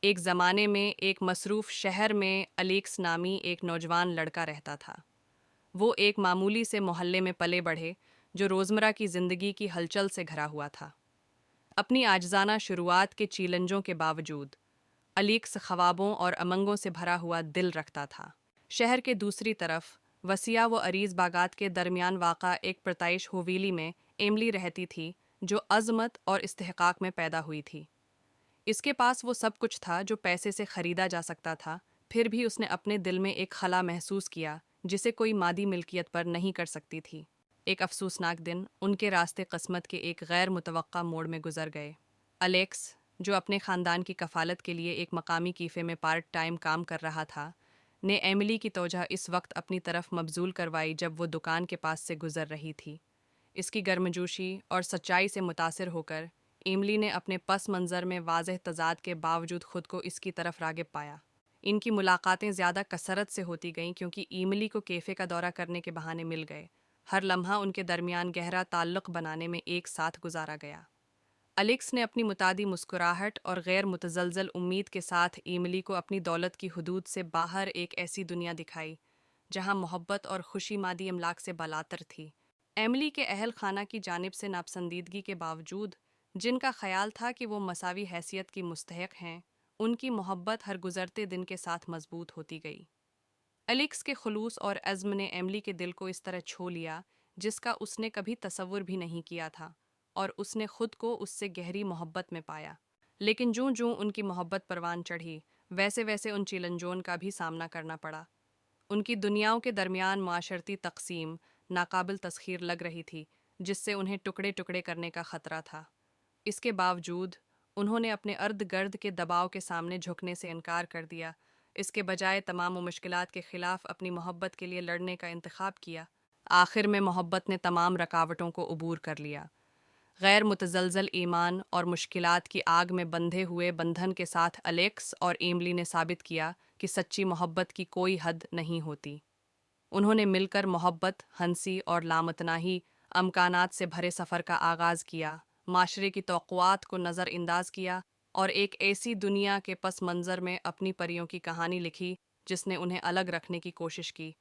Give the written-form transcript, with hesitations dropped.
ایک زمانے میں ایک مصروف شہر میں الیکس نامی ایک نوجوان لڑکا رہتا تھا۔ وہ ایک معمولی سے محلے میں پلے بڑھے جو روزمرہ کی زندگی کی ہلچل سے گھرا ہوا تھا۔ اپنی عاجزانہ شروعات کے چیلنجوں کے باوجود الیکس خوابوں اور امنگوں سے بھرا ہوا دل رکھتا تھا۔ شہر کے دوسری طرف وسیع و عریض باغات کے درمیان واقع ایک پرتعیش حویلی میں ایملی رہتی تھی جو عظمت اور استحقاق میں پیدا ہوئی تھی۔ اس کے پاس وہ سب کچھ تھا جو پیسے سے خریدا جا سکتا تھا، پھر بھی اس نے اپنے دل میں ایک خلا محسوس کیا جسے کوئی مادی ملکیت پر نہیں کر سکتی تھی۔ ایک افسوسناک دن ان کے راستے قسمت کے ایک غیر متوقع موڑ میں گزر گئے۔ الیکس، جو اپنے خاندان کی کفالت کے لیے ایک مقامی کیفے میں پارٹ ٹائم کام کر رہا تھا، نے ایملی کی توجہ اس وقت اپنی طرف مبذول کروائی جب وہ دکان کے پاس سے گزر رہی تھی۔ اس کی گرمجوشی اور سچائی سے متاثر ہو کر ایملی نے اپنے پس منظر میں واضح تضاد کے باوجود خود کو اس کی طرف راغب پایا۔ ان کی ملاقاتیں زیادہ کثرت سے ہوتی گئیں کیونکہ ایملی کو کیفے کا دورہ کرنے کے بہانے مل گئے۔ ہر لمحہ ان کے درمیان گہرا تعلق بنانے میں ایک ساتھ گزارا گیا۔ الیکس نے اپنی متعدی مسکراہٹ اور غیر متزلزل امید کے ساتھ ایملی کو اپنی دولت کی حدود سے باہر ایک ایسی دنیا دکھائی جہاں محبت اور خوشی مادی املاک سے بالاتر تھی۔ ایملی کے اہل خانہ کی جانب سے ناپسندیدگی کے باوجود، جن کا خیال تھا کہ وہ مساوی حیثیت کی مستحق ہیں، ان کی محبت ہر گزرتے دن کے ساتھ مضبوط ہوتی گئی۔ الیکس کے خلوص اور عزم نے ایملی کے دل کو اس طرح چھو لیا جس کا اس نے کبھی تصور بھی نہیں کیا تھا، اور اس نے خود کو اس سے گہری محبت میں پایا۔ لیکن جوں جوں ان کی محبت پروان چڑھی، ویسے ویسے ان چیلنجوں کا بھی سامنا کرنا پڑا۔ ان کی دنیاؤں کے درمیان معاشرتی تقسیم ناقابل تسخیر لگ رہی تھی، جس سے انہیں ٹکڑے ٹکڑے کرنے کا خطرہ تھا۔ اس کے باوجود انہوں نے اپنے ارد گرد کے دباؤ کے سامنے جھکنے سے انکار کر دیا، اس کے بجائے تمام مشکلات کے خلاف اپنی محبت کے لیے لڑنے کا انتخاب کیا۔ آخر میں محبت نے تمام رکاوٹوں کو عبور کر لیا۔ غیر متزلزل ایمان اور مشکلات کی آگ میں بندھے ہوئے بندھن کے ساتھ الیکس اور ایملی نے ثابت کیا کہ سچی محبت کی کوئی حد نہیں ہوتی۔ انہوں نے مل کر محبت، ہنسی اور لامتناہی امکانات سے بھرے سفر کا آغاز کیا، معاشرے کی توقعات کو نظر انداز کیا اور ایک ایسی دنیا کے پس منظر میں اپنی پریوں کی کہانی لکھی جس نے انہیں الگ رکھنے کی کوشش کی۔